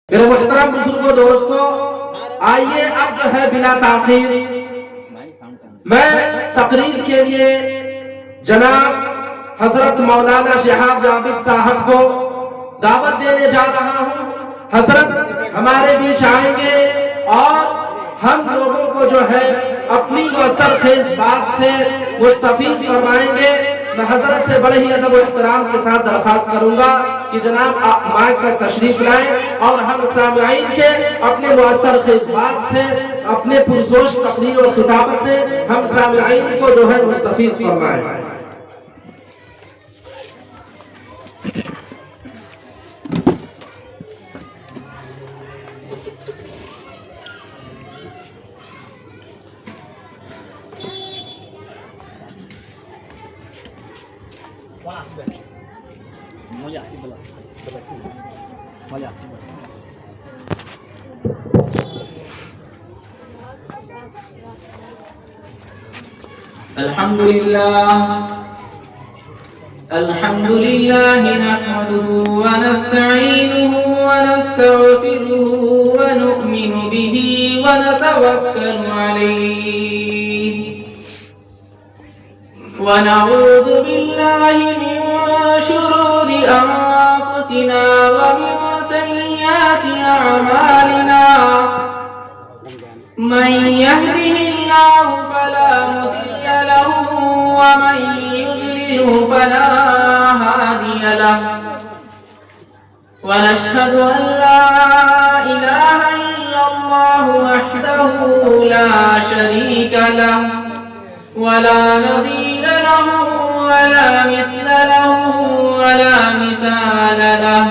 میرے محترم بزرگوں دوستوں، آئیے اب جو ہے بلا تاخیر میں تقریر کے لیے جناب حضرت مولانا شہاب عابد صاحب کو دعوت دینے جا رہا ہوں۔ حضرت ہمارے بیچ آئیں گے اور ہم لوگوں کو جو ہے اپنی مؤثر خیز بات سے مستفیض فرمائیں گے۔ میں حضرت سے بڑے ہی ادب و احترام کے ساتھ درخواست کروں گا کہ جناب آپ مائک پر تشریف لائیں اور ہم سامعین کے اپنے مؤثر خیز بات سے، اپنے پرجوش تقریر اور خطابت سے ہم سامعین کو جو ہے مستفیض فرمائیں۔ الحمد لله نحمده ونستعينه ونستغفره ونؤمن به ونتوكل عليه ونعوذ بالله من شرور أنفسنا ومن سيئات أعمالنا من يهده الله فلا مضل له ومن يضلله فلا هادي له ونشهد أن لا إله إلا الله وحده لا شريك له ولا نظير له ولا مثل له ولا مثال له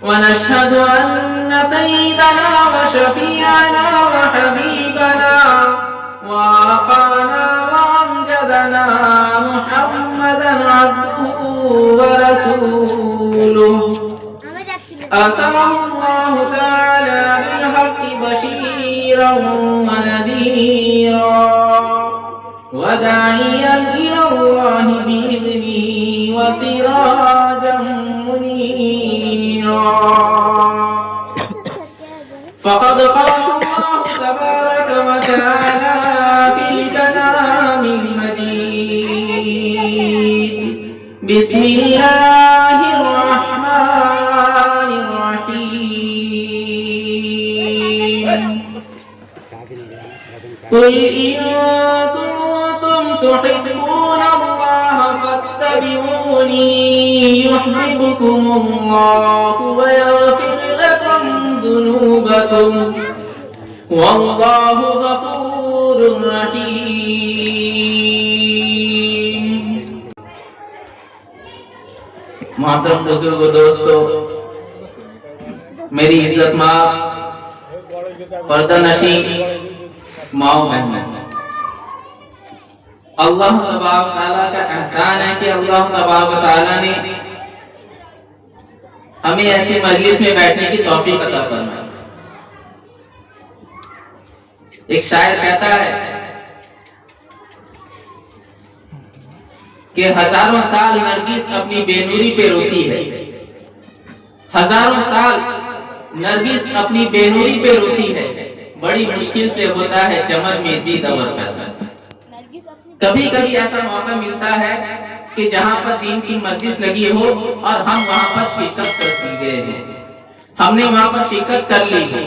ونشهد أن سيدنا وشفيعنا وحبيبنا وآقانا وأمجدنا محمدا عبده ورسوله أرسله الله تعالى بالحق بشيرا ونذيرا وداعيا إلى الله بإذنه وسراجا منيرا فقد قال الله تبارك وتعالى في الكلام المجيد بسم الله الرحمن الرحيم قل إن كنتم تحبون الله فاتبعوني يحببكم الله ويغفر لكم ذنوبكم والله غفور رحيم۔ محترم بزرگ و دوستو، میری عزت ماں پردہ نشین ماؤں بہنیں، اللہ تبارک تعالیٰ کا احسان ہے کہ اللہ تبارک تعالیٰ نے ہمیں ایسی مجلس میں بیٹھنے کی توفیق عطا فرمائی۔ ایک شاعر کہتا ہے کہ ہزاروں سال نرگس اپنی بے نوری پہ روتی ہے، ہزاروں سال نرگس اپنی بے نوری پہ روتی ہے، بڑی مشکل سے ہوتا ہے چمن میں دید اور پیدا۔ کبھی کبھی ایسا موقع ملتا ہے کہ جہاں پر دین کی مجلس لگی ہو اور ہم وہاں پر شرکت کر گئے ہیں، ہم نے وہاں پر شرکت کر لی ہے۔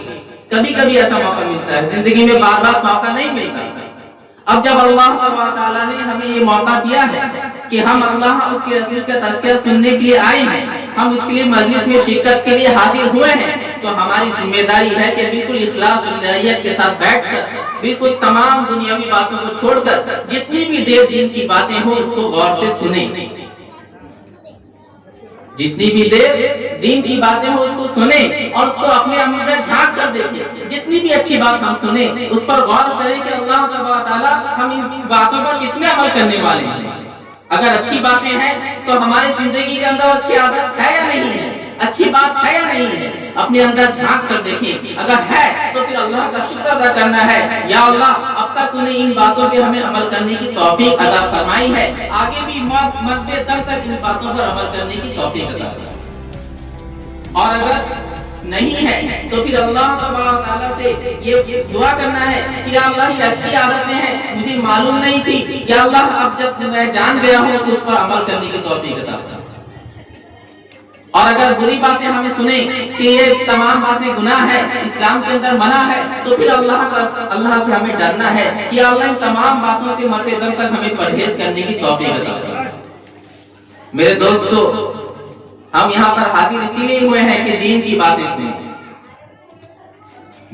کبھی کبھی ایسا موقع ملتا ہے، زندگی میں بار بار موقع نہیں ملتا۔ اب جب اللہ تعالیٰ نے ہمیں یہ موقع دیا ہے کہ ہم اللہ اس کے رسول کا تذکرہ سننے کے لیے آئے ہیں، ہم اس کے لیے مجلس میں شرکت کے لیے حاضر ہوئے ہیں، تو ہماری ذمہ داری ہے کہ بالکل اخلاص و نیت کے ساتھ بیٹھ کر بالکل تمام دنیاوی باتوں کو چھوڑ کر جتنی بھی دیر دین کی باتیں ہوں اس کو غور سے سنیں، جتنی بھی دیر دین کی باتیں ہوں اس کو سنیں اور اس کو اپنے اندر جھانک کر دیکھیں۔ جتنی بھی اچھی بات ہم سنیں اس پر غور کریں کہ اللہ تعالیٰ ہم ان باتوں پر کتنے عمل کرنے والے ہیں۔ اگر اچھی باتیں ہیں تو ہماری زندگی کے اندر اچھی عادت ہے یا نہیں ہے؟ اچھی بات ہے یا نہیں ہے؟ اپنے اندر جھانک کر دیکھیں، اگر ہے تو پھر اللہ کا شکر ادا کرنا ہے، یا اللہ اب تک تو نے ان باتوں پہ ہمیں عمل کرنے کی توفیق عطا فرمائی ہے، آگے بھی مرتے دم تک ان باتوں پر عمل کرنے کی توفیق عطا فرمائے۔ اور اگر نہیں ہے تو پھر اللہ تبارک تعالیٰ سے یہ دعا کرنا ہے کہ یا اللہ یہ اچھی عادتیں ہیں، مجھے معلوم نہیں تھی، یا اللہ اب جب میں جان گیا ہوں تو اس پر عمل کرنے کی توفیق عطا فرما۔ اور اگر بری باتیں ہمیں سنیں کہ یہ تمام باتیں گناہ ہے، اسلام کے اندر منع ہے، تو پھر اللہ سے ہمیں ڈرنا ہے کہ یا اللہ ان تمام باتوں سے مرتے دم تک ہمیں پرہیز کرنے کی توفیق عطا فرما۔ میرے دوستو، ہم یہاں پر حاضر اسی لیے ہوئے ہیں کہ دین کی باتیں سنیں۔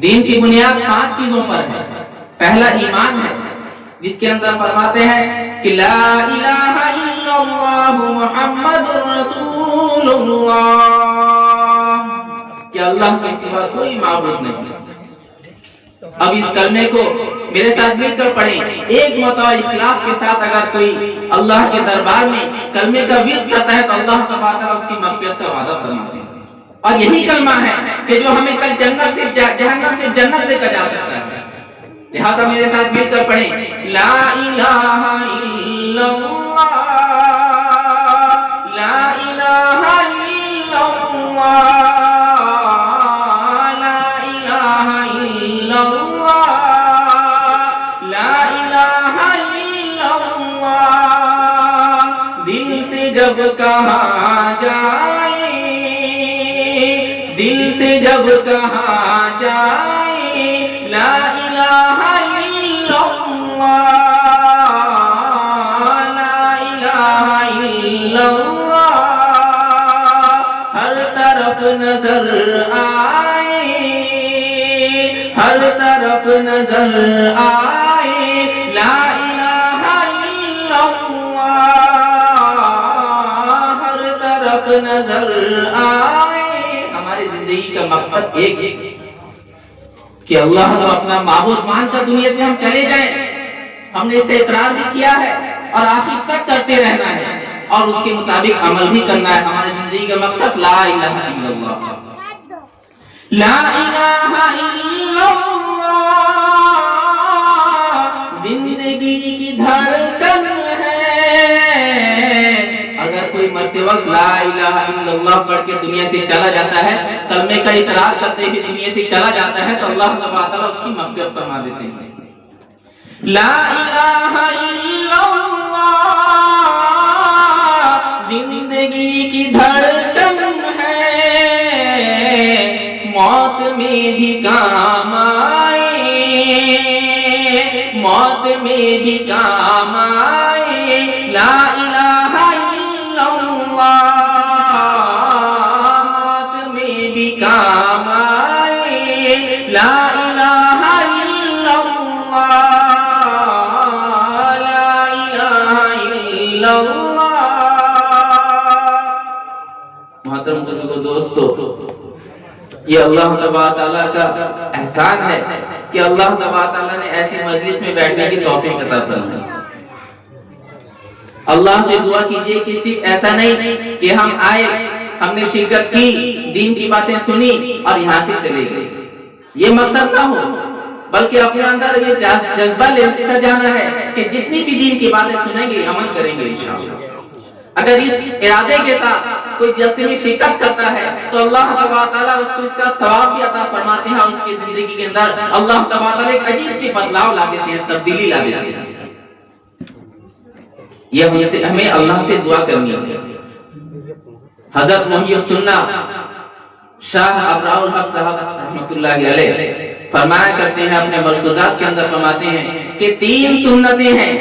دین کی بنیاد 5 چیزوں پر ہے۔ پہلا ایمان ہے، جس کے اندر فرماتے ہیں کہ لا الہ الا اللہ محمد رسول اللہ، کہ اللہ کے سوا کوئی معبود نہیں۔ اب اس کلمے کو میرے ساتھ مل کر پڑھیں، ایک مرتبہ اخلاص کے ساتھ اگر کوئی اللہ کے دربار میں کلمے کا ورد کرتا ہے تو اللہ تبارک تعالیٰ اس کی مغفرت کا وعدہ فرماتے ہیں۔ اور یہی کلمہ ہے کہ جو ہمیں کل جنت سے جہنم سے جنت لے کر جا سکتا ہے۔ لہذا میرے ساتھ مل کر پڑھیں، لا الہ الا اللہ، لا الہ الا اللہ، لا الہ الا اللہ، لا الہ الا اللہ۔ دل سے جب کہا جائے، دل سے جب کہا جائے لا الہ الا اللہ، لا الہ الا اللہ، ہر طرف نظر آئے، ہر طرف نظر آئے لا الہ الا اللہ، ہر طرف نظر آئے۔ ہماری زندگی کا مقصد ایک ہے کہ اللہ کو اپنا معبود مان کر دنیا سے ہم چلے جائیں۔ ہم نے اس کا اقرار بھی کیا ہے اور آخر تک کرتے رہنا ہے اور اس کے مطابق عمل بھی کرنا ہے۔ ہماری زندگی کا مقصد لا الہ الا اللہ، لا الہ الا اللہ زندگی کی دھڑکن ہے۔ اگر کوئی مرتے وقت لا الہ الا اللہ پڑھ کے دنیا سے چلا جاتا ہے، کلمے کا اقرار کرتے ہوئے دنیا سے چلا جاتا ہے، تو اللہ تعالیٰ اس کی مغفرت فرما دیتے ہیں۔ لا الہ الا اللہ زندگی کی دھڑکن ہے، موت میں بھی کام آئے، موت میں بھی کام آئے لا الہ الا اللہ، موت میں بھی کام آئے لا الہ الا اللہ، لا الہ الا اللہ۔ محترم بزرگوں، دوستو، یہ اللہ تبارک تعالیٰ کا احسان ہے کہ اللہ تبارک تعالیٰ نے ایسی مجلس میں بیٹھنے کی توفیق عطا فرمائی۔ اللہ سے دعا کیجئے کہ صرف ایسا نہیں کہ ہم آئے، ہم نے شرکت کی، دین کی باتیں سنی اور یہاں سے چلے گئے، یہ مقصد نہ ہو، بلکہ اپنے اندر یہ جذبہ لے کر جانا ہے کہ جتنی بھی دین کی باتیں سنیں گے عمل کریں گے انشاءاللہ۔ اگر اس ارادے کے ساتھ کوئی جلسے میں شرکت کرتا ہے تو اللہ تبارک تعالیٰ اس کو اس کا ثواب بھی عطا فرماتے ہیں، اور اس کی زندگی کے اندر اللہ تبارک تعالیٰ ایک عجیب سی بدلاؤ لا دیتے ہیں، تبدیلی لا دیتے ہیں۔ یہ ہمیں اللہ سے دعا کرنی ہے۔ حضرت محی السنہ شاہ ابراء الحق صاحب رحمۃ اللہ علیہ فرمایا کرتے ہیں، اپنے ملفوظات کے اندر فرماتے ہیں کہ 3 سنتیں ہیں،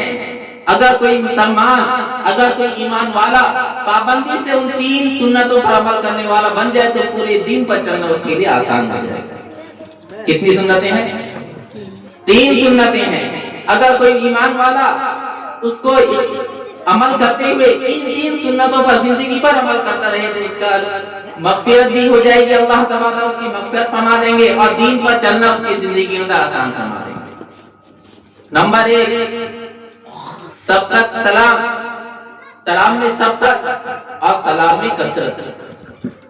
اگر کوئی مسلمان، اگر کوئی ایمان والا پابندی سے ان 3 سنتوں پر عمل کرنے والا بن جائے تو پورے دین پر چلنا اس کے لیے آسان ہو جائے۔ کتنی سنتیں ہیں؟ 3 سنتیں ہیں۔ اگر کوئی ایمان والا اس کو عمل کرتے ہوئے ان 3 سنتوں پر زندگی پر عمل کرتا رہے تو اس کا مغفرت بھی ہو جائے گی، اللہ تعالیٰ اس کی مغفرت فرما دیں گے، اور دین پر چلنا اس کی زندگی کے اندر آسان فرما دیں گے۔ نمبر 1، سبقت سلام، سلام میں سبقت اور سلام میں کثرت۔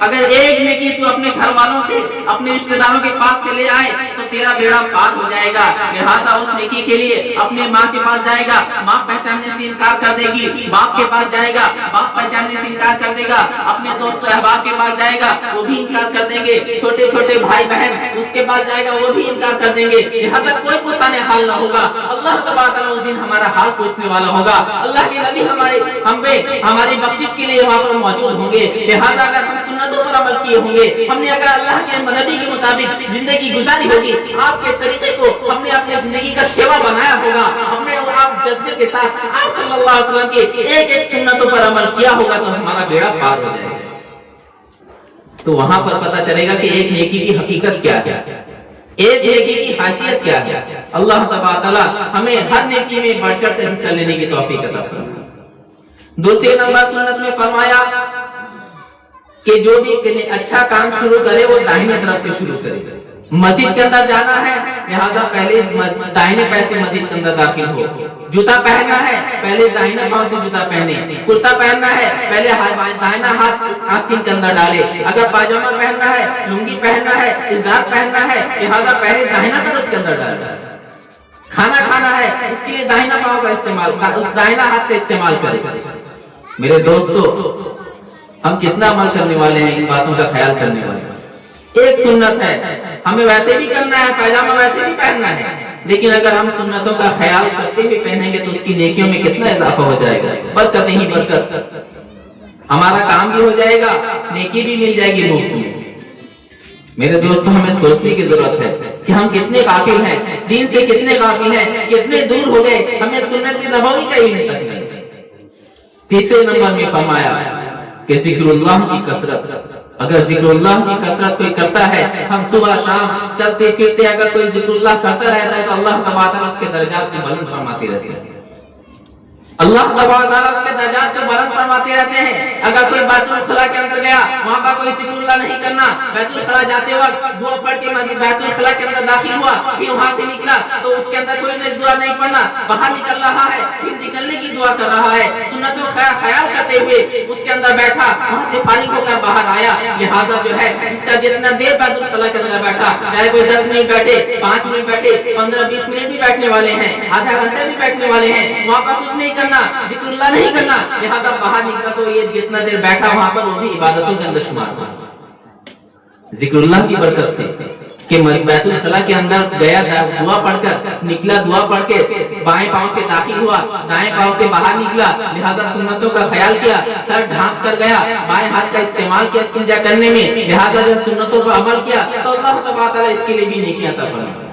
اگر ایک نیکی تو اپنے گھر والوں سے اپنے رشتہ داروں کے پاس سے لے آئے تو تیرا بیڑا پار ہو جائے گا. لہٰذا اس نیکی کے لیے اپنے ماں کے پاس جائے گا, ماں پہچاننے سے انکار کر دے گی. باپ کے پاس جائے گا, باپ پہچاننے سے انکار کر دے گا. اپنے دوست و احباب کے پاس جائے گا, وہ بھی انکار کر دیں گے. چھوٹے چھوٹے بھائی بہن اس کے پاس جائے گا, وہ بھی انکار کر دیں گے. لہٰذا کوئی پوچھتانے حال نہ ہوگا. اللہ تبارک و تعالیٰ اس دن ہمارا حال پوچھنے والا ہوگا. اللہ کے نبی ہم پہ ہماری بخشش کے لیے وہاں پر موجود ہوں گے. لہٰذا اگر ہم سنتوں پر عمل کیے ہوں گے, ہم نے اگر اللہ کے نبی کے مطابق زندگی گزاری ہوگی, آپ کے طریقے کو ہم نے اپنی زندگی کا شیوا بنایا ہوگا, ہم نے آپ جذبے کے ساتھ آپ صلی اللہ علیہ وسلم کی ایک ایک سنتوں پر عمل کیا ہوگا تو ہمارا بیڑا پار ہو جائے گا. تو وہاں پر پتہ چلے گا کہ ایک نیکی کی حقیقت کیا ہے, ایک نیکی کی حیثیت کیا ہے. اللہ تبارک و تعالیٰ ہمیں ہر نیکی میں بڑھ چڑھ کر حصہ لینے کی توفیق عطا فرمائے. دوسرے نمبر سنت میں فرمایا کہ جو بھی اچھا کام شروع کرے وہ داہنے طرف سے شروع کرے. مسجد کے اندر جانا ہے, لہذا پہلے داہنے پیر سے مسجد کے اندر داخل ہو. جوتا پہننا ہے, پہلے داہنے پاؤں سے جوتا پہنے. کرتا پہننا ہے, پہلے داہنا ہاتھ آستین کے اندر ڈالے. اگر پاجامہ پہننا ہے, لنگی پہننا ہے, ازار پہننا ہے, لہذا پہلے داہنا پیر اس کے اندر ڈالے. کھانا کھانا ہے, اس کے لیے داہنا پاؤں کا استعمال, اس داہنا ہاتھ کا استعمال کرے. میرے دوستو, ہم کتنا عمل کرنے والے ہیں, ان باتوں کا خیال کرنے والے ہیں. ایک سنت ہے, ہمیں ویسے بھی کرنا ہے, پائجامہ ویسے بھی پہننا ہے, لیکن اگر ہم سنتوں کا خیال کرتے ہوئے پہنیں گے تو اس کی نیکیوں میں کتنا اضافہ ہو جائے گا. برکت ہی برکت, ہمارا کام بھی ہو جائے گا, نیکی بھی مل جائے گی مفت میں. میرے دوستوں, ہمیں سوچنے کی ضرورت ہے کہ ہم کتنے غافل ہیں, دین سے کتنے غافل ہیں, کتنے دور ہو گئے, ہمیں سنت نبوی کا علم تک نہیں. تیسرے نمبر میں فرمایا کہ ذکر اللہ کی کثرت. اگر ذکر اللہ کی کثرت کوئی کرتا ہے, ہم صبح شام چلتے پھرتے اگر کوئی ذکر اللہ کرتا رہتا ہے تو اللہ تبارک و تعالیٰ اس کے درجات کو بلند فرماتے رہتے ہیں. اللہ تبارک و تعالیٰ اس کے درجات کو بلند فرماتے رہتے ہیں. اگر کوئی بیت الخلاء کے اندر گیا, وہاں پر کوئی ذکر اللہ نہیں کرنا, بیت الخلاء جاتے وقت دعا پڑھ کے مسجد بیت الخلاء کے اندر داخل ہوا, پھر وہاں سے نکلا تو اس کے اندر کوئی دعا نہیں پڑھنا, باہر نکل رہا ہے پھر نکلنے کی دعا کر رہا ہے, سنتوں کا خیال کرتے ہوئے اس کے اندر بیٹھا, وہاں سے فارغ ہو کر باہر آیا. لہٰذا جو ہے اس کا جتنا دیر بیت الخلاء کے اندر بیٹھا, چاہے کوئی 10 منٹ بیٹھے, 5 منٹ بیٹھے, 15-20 منٹ بھی بیٹھنے والے ہیں, آدھا گھنٹہ بھی بیٹھنے والے ہیں, وہاں پر کچھ نہیں کرنا, ذکر اللہ نہیں کرنا, لہذا باہر نکلا تو یہ جتنا دیر بیٹھا وہاں پر وہ بھی عبادتوں کے اندر شمار ہوا. ذکر اللہ کی برکت سے کہ بیت الخلاء کے اندر گیا, دعا پڑھ کر نکلا, دعا پڑھ کے بائیں پاؤں سے داخل ہوا, دائیں پاؤں سے باہر نکلا, لہذا سنتوں کا خیال کیا, سر ڈھانپ کر گیا, بائیں ہاتھ کا استعمال کیا استنجا کرنے میں, لہذا جب سنتوں پر عمل کیا تو اللہ تبارک و تعالیٰ اس کے لیے بھی نیکی عطا فرمائے.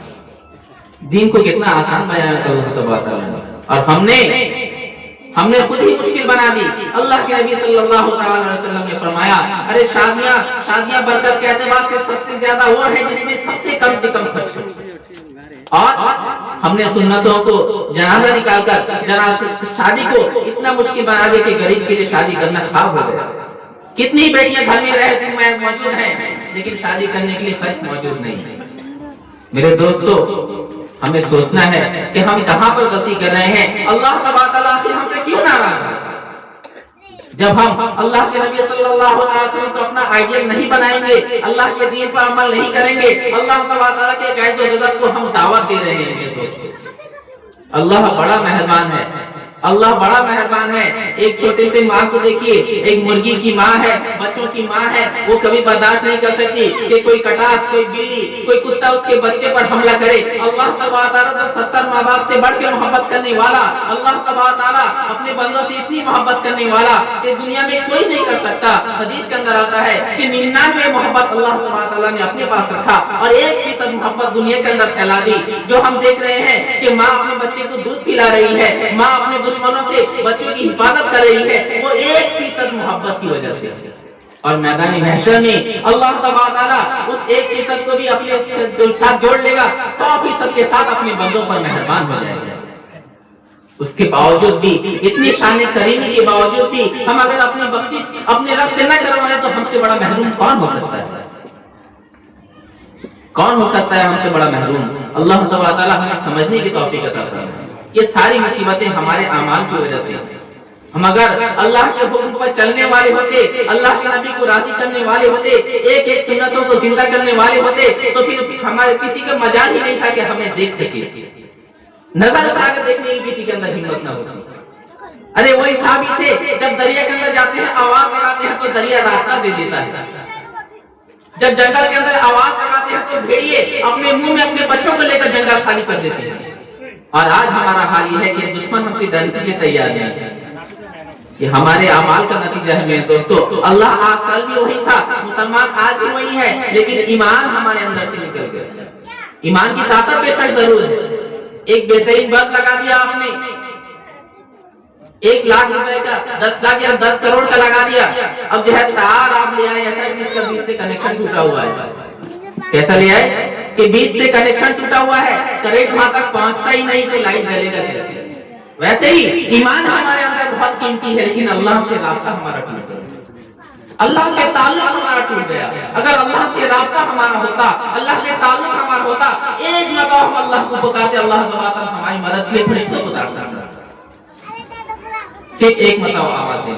دین کو کتنا آسان بنایا تھا اللہ تبارک و تعالیٰ, اور ہم نے خود ہی مشکل بنا دی. اللہ کے نبی صلی اللہ علیہ وسلم نے فرمایا, ارے شادیاں برکت کے اعتبار سے سب سے زیادہ وہ ہے جس میں سب سے کم خرچ ہو. اور ہم نے سنتوں کو جنازہ نکال کر شادی کو اتنا مشکل بنا دیا کہ غریب کے لیے شادی کرنا خواب ہو گیا. کتنی بیٹیاں گھر میں رہتی موجود ہیں لیکن شادی کرنے کے لیے خرچ موجود نہیں ہے. میرے دوستو, ہمیں سوچنا ہے کہ ہم کہاں پر غلطی کر رہے ہیں. اللہ تبارک و تعالیٰ ہم سے کیوں ناراض ہے؟ جب ہم اللہ کے نبی صلی اللہ علیہ وسلم کو اپنا آئیڈیل نہیں بنائیں گے, اللہ کے دین پر عمل نہیں کریں گے, اللہ تبارک و تعالیٰ کے غیظ و غضب کو ہم دعوت دے رہے ہیں. میرے دوستو, اللہ بڑا مہربان ہے, اللہ بڑا مہربان ہے. ایک چھوٹے سے ماں کو دیکھیے, ایک مرغی کی ماں ہے, بچوں کی ماں ہے, وہ کبھی برداشت نہیں کر سکتی کہ کوئی کٹاس, کوئی بلی, کوئی کتا اس کے بچے پر حملہ کرے. اللہ تبارک و تعالیٰ 70 ماں باپ سے بڑھ کے محبت کرنے والا, اللہ تبارک و تعالیٰ اپنے بندوں سے اتنی محبت کرنے والا کہ دنیا میں کوئی نہیں کر سکتا. حدیث کے اندر آتا ہے کہ 99 محبت اللہ تبارک و تعالیٰ نے اپنے پاس رکھا اور 1% محبت دنیا کے اندر پھیلا دی. جو ہم دیکھ رہے ہیں کہ ماں اپنے بچے کو دودھ پلا رہی ہے, ماں اپنے دشمنوں سے بچوں کی حفاظت کر رہی ہے, وہ 1% محبت کی وجہ سے. اور میدان محشر میں اللہ تبارک و تعالیٰ اس 1% کو بھی اپنے ساتھ جوڑ لے گا, 100% کے ساتھ اپنے بندوں پر مہربان ہو جائے گا. اس کے باوجود بھی, اتنی شان کریمی کے باوجود بھی ہم اگر اپنی بخشش اپنے رب سے نہ کروائیں تو ہم سے بڑا محروم کون ہو سکتا ہے؟ کون ہو سکتا ہے ہم سے بڑا محروم؟ اللہ تبارک و تعالیٰ ہمیں سمجھنے کی توفیق عطا فرمائے. یہ ساری مصیبتیں ہمارے اعمال کی وجہ سے, ہم اگر اللہ کے حکم پر چلنے والے ہوتے، اللہ کے نبی کو راضی کرنے والے ہوتے، ایک ایک سنتوں کو زندہ کرنے والے ہوتے، تو پھر ہمارے کسی کا مجال ہی نہیں تھا کہ ہمیں دیکھ سکے، نظر اٹھا کر دیکھنے کی کسی کے اندر ہمت نہ ہوتی۔ ارے وہی صحابی تھے، جب دریا کے اندر جاتے ہیں آواز لگاتے ہیں تو دریا راستہ دے دیتا ہے، جب جنگل کے اندر آواز لگاتے ہیں تو بھیڑیے اپنے منہ میں اپنے بچوں کو لے کر جنگل خالی کر دیتے ہیں۔ اور آج ہمارا حال یہ ہے کہ دشمن ہم سے ڈرنے کے لیے تیار نہیں ہے، کہ ہمارے اعمال کا نتیجہ ہے۔ میرے دوستو، اللہ آج کل بھی وہی تھا، مسلمان آج بھی وہی ہے، لیکن ایمان ہمارے اندر سے نکل گیا۔ ایمان کی طاقت بے شک ضرور ہے۔ ایک بہترین بلب لگا دیا آپ نے، 1 لاکھ روپے کا، 10 لاکھ یا 10 کروڑ کا لگا دیا، اب جو ہے تار آپ لے آئے ایسا جس کا بیچ سے کنیکشن ٹوٹا ہوا ہے۔ کیسا لے آئے کہ بیچ سے کنیکشن ٹوٹا ہوا ہے، کرنٹ وہاں تک پہنچتا ہی نہیں تو لائٹ جلے گا کیسے؟ ویسے ہی ایمان ہمارے اندر بہت قیمتی ہے، لیکن اللہ سے رابطہ ہمارا ٹوٹ گیا، اللہ سے تعلق ہمارا ٹوٹ گیا۔ اگر اللہ سے رابطہ ہمارا ہوتا، اللہ سے تعلق ہمارا ہوتا، ایک مرتبہ ہم اللہ کو پکارتے، اللہ تبارک ہماری مدد کے لیے فرشتوں کو اتار سکتا، صرف ایک مرتبہ آواز دیں،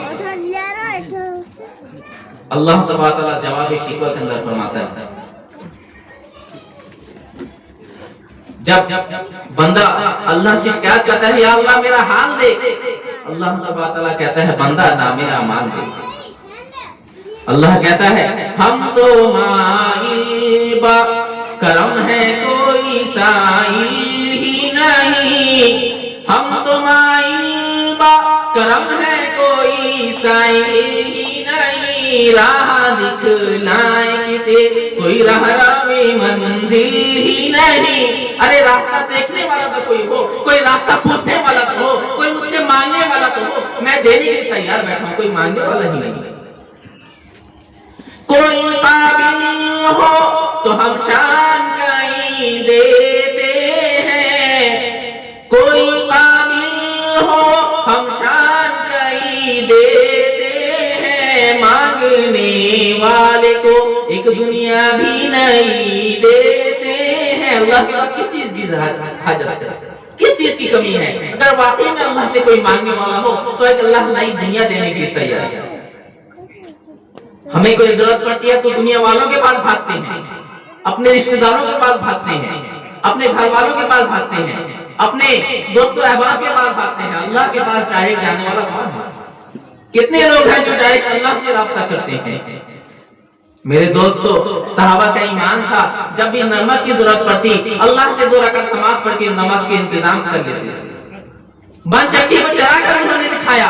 اللہ تبارک جواب شکوہ کے اندر فرماتا ہے، جب بندہ اللہ سے شکایت کرتا ہے یا اللہ میرا حال دے، اللہ تبارک کہتا ہے بندہ نہ میرا مال دے۔ اللہ کہتا ہے ہم تو مائل با کرم ہے کوئی سائل ہی نہیں، ہم تو مائل با کرم ہے کوئی سائل ہی نہیں، راہ دکھلائے کسے کوئی رہنما منزل ہی نہیں۔ ارے راستہ دیکھنے والا تو کوئی ہو، کوئی راستہ پوچھنے والا تو ہو، کوئی مجھ سے مانگنے والا تو ہو، میں دینے کے لیے تیار بیٹھا ہوں، کوئی مانگنے والا ہی نہیں۔ کوئی قابل ہو تو ہم شان کا ہی دیتے ہیں، کوئی قابل ہو ہم شان کا ہی دیتے ہیں، مانگنے والے کو ایک دنیا بھی نہیں دیتے ہیں۔ اللہ کے پاس کس چیز کی حاجت ہے، کس چیز کی کمی ہے؟ اگر واقعی میں اللہ سے کوئی مانگنے والا ہو تو ایک اللہ نئی دنیا دینے کے لیے تیار ہے۔ ہمیں کوئی ضرورت پڑتی ہے تو دنیا والوں کے پاس بھاگتے ہیں، اپنے رشتہ داروں کے پاس بھاگتے ہیں، اپنے گھر والوں کے پاس بھاگتے ہیں، اپنے دوست و احباب کے پاس بھاگتے ہیں۔ اللہ کے پاس ڈائریکٹ جانے والا کون ہے؟ کتنے لوگ ہیں جو ڈائریکٹ اللہ سے رابطہ کرتے ہیں؟ میرے دوستو، صحابہ کا ایمان تھا جب بھی نمک کی ضرورت پڑتی اللہ سے 2 رکعت نماز پڑھ کے نمک کے انتظام کر لیتے تھے۔ بن چکی کو چرا کر انہوں نے دکھایا،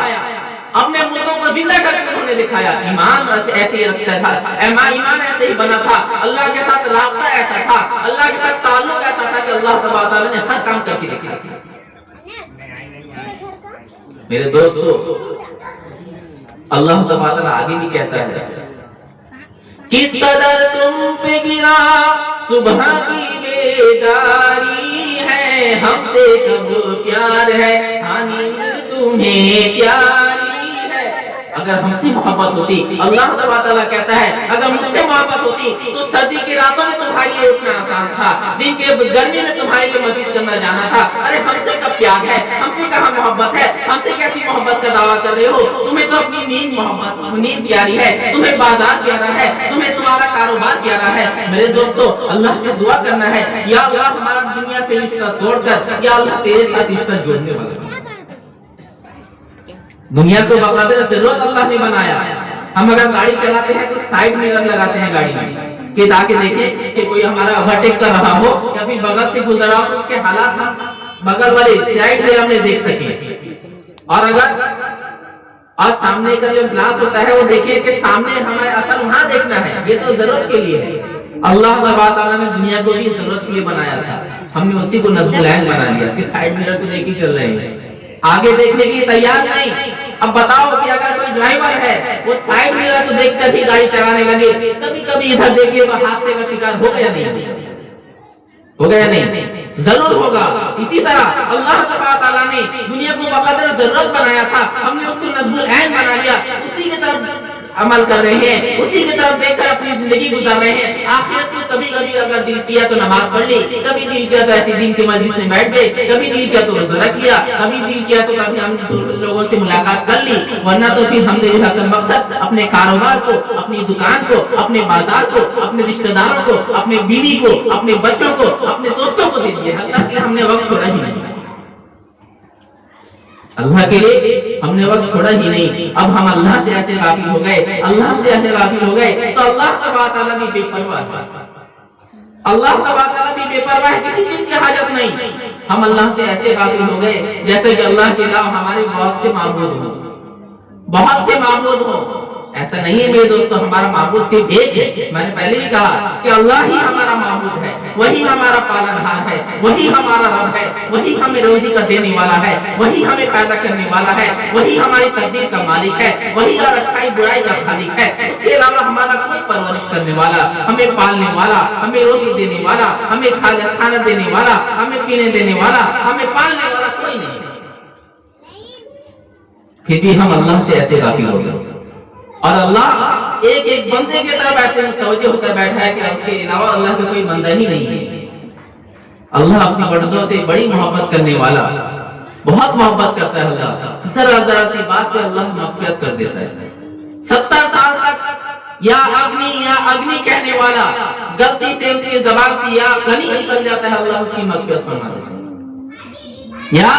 اپنے مردوں کو زندہ کر کے انہوں نے دکھایا۔ ایمان ایسے ہی رکھتا تھا، ایمان ایسے ہی بنا تھا، اللہ کے ساتھ رابطہ ایسا تھا، اللہ کے ساتھ تعلق ایسا تھا کہ اللہ تبارک تعالیٰ نے ہر کام کر کے دکھایا۔ میرے دوستو، اللہ تبارک تعالیٰ آگے بھی کہتا ہے کس قدر تم پہ گرا صبح کی بیداری ہے، ہم سے کب پیار ہے نیند تمہیں پیاری ہے۔ اگر ہم سے محبت ہوتی، اللہ تعالیٰ کہتا ہے اگر مجھ سے محبت ہوتی تو سردی کی راتوں میں تمہارے لیے اٹھنا آسان تھا، دن کے گرمی میں تمہارے لیے مسجد کرنا جانا تھا۔ ارے ہم سے کب پیار ہے، ہم سے کہاں محبت ہے، ہم سے کیسی محبت کا دعویٰ کر رہے ہو؟ تمہیں تو اپنی نیند پیاری ہے، تمہیں بازار پیارا ہے، تمہیں تمہارا کاروبار پیارا ہے۔ میرے دوستو، اللہ سے دعا کرنا ہے یا اللہ ہمارا دنیا سے رشتہ توڑ کر یا اللہ تیرے ساتھ رشتہ جوڑنے والا۔ دنیا کو بقدر ضرورت اللہ نے بنایا۔ ہم اگر گاڑی چلاتے ہیں تو سائیڈ میرر لگاتے ہیں گاڑی میں کہ تاکہ دیکھیں کہ کوئی ہمارا اوورٹیک کر رہا ہو یا پھر بغل سے گزر رہا ہو، اس کے حالات ہم بغل والے سائیڈ میں ہم نے دیکھ سکیں۔ اور اگر سامنے کا جو گلاس ہوتا ہے وہ دیکھیں کہ سامنے ہمیں اصل وہاں دیکھنا ہے، یہ تو ضرورت کے لیے ہے۔ اللہ تعالیٰ نے دنیا کو بھی ضرورت کے لیے بنایا تھا، ہم نے اسی کو نظم العین بنا لیا کہ سائیڈ میرر کو دیکھ کے چل رہے ہیں، آگے دیکھنے کے لیے تیار نہیں۔ اب بتاؤ کہ اگر کوئی ڈرائیور ہے وہ سائیڈ میرر کو دیکھ کر ہی گاڑی چلانے لگے، کبھی کبھی ادھر دیکھے تو حادثے کا شکار ہو گیا نہیں؟ ہو گیا نہیں؟ ضرور ہوگا۔ اسی طرح اللہ تعالیٰ نے دنیا کو بقدر ضرورت بنایا تھا، ہم نے اس کو نظم العین بنا لیا، اسی کی طرف عمل کر رہے ہیں، اسی کی طرف دیکھ کر اپنی زندگی گزار رہے ہیں۔ آخرت کو کبھی کبھی اگر دل کیا تو نماز پڑھ لی، کبھی دل کیا تو ایسی دین کی مجلس میں بیٹھ گئے، کبھی دل کیا تو روزہ رکھ لیا، کبھی دل کیا تو کبھی ہم لوگوں سے ملاقات کر لی، ورنہ تو پھر ہم نے جو اصل مقصد اپنے کاروبار کو، اپنی دکان کو، اپنے بازار کو، اپنے رشتہ داروں کو، اپنے بیوی کو، اپنے بچوں کو، اپنے دوستوں کو دے دیا۔ اللہ کے ہم نے وقت چھوڑا ہی نہیں، اللہ کے لیے ہم نے وقت چھوڑا ہی نہیں۔ اب ہم اللہ سے ایسے غافل ہو گئے، اللہ سے ایسے غافل ہو گئے تو اللہ تبارک تعالیٰ بھی بے پرواہ ہے، اللہ تبارک تعالیٰ بھی بے پرواہ ہے، کسی چیز کی حاجت نہیں۔ ہم اللہ سے ایسے غافل ہو گئے جیسے کہ اللہ کے علاوہ ہمارے بہت سے معبود ہوں، بہت سے معبود ہوں۔ ایسا نہیں ہے میرے دوستو، ہمارا معبود صرف ایک ہے۔ میں نے پہلے بھی کہا کہ اللہ ہی ہمارا معبود ہے، وہی ہمارا پالنہار ہے، وہی ہمارا رب ہے، وہی ہمیں روزی کا دینے والا ہے، وہی ہمیں پیدا کرنے والا ہے، وہی ہماری تقدیر کا مالک ہے، وہی اور اچھائی برائی کا خالق ہے۔ اس کے علاوہ ہمارا کوئی پرورش کرنے والا، ہمیں پالنے والا، ہمیں روزی دینے والا، ہمیں کھانا دینے والا، ہمیں پینے دینے والا، ہمیں پالنے والا کوئی نہیں ہے۔ پھر بھی ہم اللہ سے ایسے غافل ہو گئے، اور اللہ ایک ایک بندے کی طرف ایسے متوجہ ہو کر بیٹھا ہے کہ اس کے علاوہ اللہ کا کوئی بندہ ہی نہیں ہے۔ اللہ اپنی بندوں سے بڑی محبت کرنے والا، بہت محبت کرتا ہے اللہ، ذرا ذرا سی بات پہ اللہ مغفرت کر دیتا ہے۔ 70 سال تک یا اگنی کہنے والا غلطی سے اس کی زبان سے یا غنی نکل جاتا ہے، اللہ اس کی مغفرت فرما دیتا ہے، یا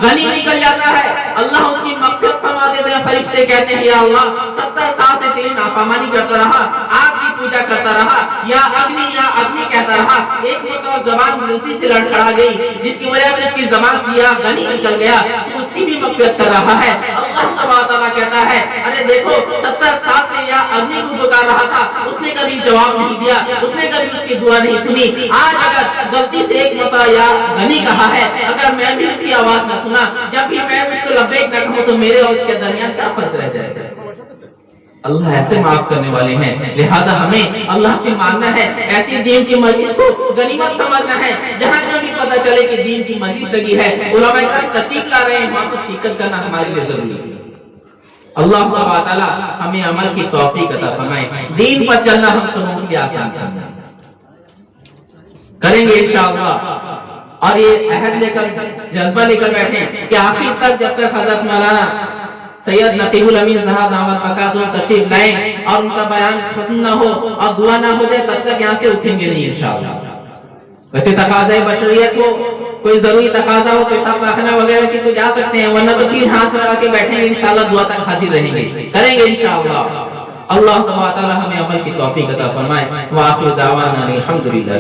غنی نکل جاتا ہے، اللہ اس کی مغفرت فرما دیتے ہیں۔ فرشتے کہتے ہیں یا اللہ 70 سال سے تیری نافرمانی کرتا رہا، آپ کی پوجا کرتا رہا، یا اگنی کہتا رہا، ایک مرتبہ زبان غلطی سے لڑکھڑا گئی جس کی وجہ سے اس کی زبان سے یا غنی نکل گیا، تو اس کی بھی مغفرت کر رہا ہے۔ اللہ تبارک تعالیٰ کہتا ہے ارے دیکھو 70 سال سے یا اگنی کو پکار رہا تھا، اس نے کبھی جواب نہیں دیا، اس نے کبھی اس کی دعا نہیں سنی، آج اگر غلطی سے ایک مرتبہ یا غنی کہا ہے، اگر میں بھی اس کی آواز نہ سنا، جب بھی میں اس کو لبیک نہ کہوں تو میرے اور اس کے درمیان کیا فرق رہ جائے گا؟ اللہ ایسے معاف کرنے والے ہیں، لہذا ہمیں اللہ سے ماننا ہے، ایسی دین کی مجلس کو غنیمت سمجھنا ہے، جہاں کبھی پتہ چلے کہ دین کی مجلس لگی ہے، علماء کرام تشریف لا رہے ہیں، وہاں پر شرکت کرنا ہمارے لیے ضروری ہے۔ اللہ تعالیٰ ہمیں عمل کی توفیق عطا فرمائے، دین پر چلنا ہم سب کے لیے آسان کریں گے انشاءاللہ، اور یہ عہد لے کر جذبہ لے کر بیٹھیں کہ آخر تک جب تک حضرت مولانا سید نقیب الامین صاحب دامت برکاتہ تشریف لائیں اور ان کا بیان ختم نہ ہو اور دعا نہ ہو جائے، تب تک یہاں سے اٹھیں گے نہیں انشاءاللہ۔ ویسے تقاضۂ بشریت کو کوئی ضروری تقاضا ہو پیشاب پاخانہ وغیرہ کی تو جا سکتے ہیں، ورنہ تو 3 ہاتھ لگا کے بیٹھیں گے انشاءاللہ، دعا تک حاضر رہیں گے، کریں گے انشاءاللہ۔ اللہ تبارک و تعالی ہمیں عمل کی توفیق عطا فرمائے۔ وآخر دعوانا الحمدللہ۔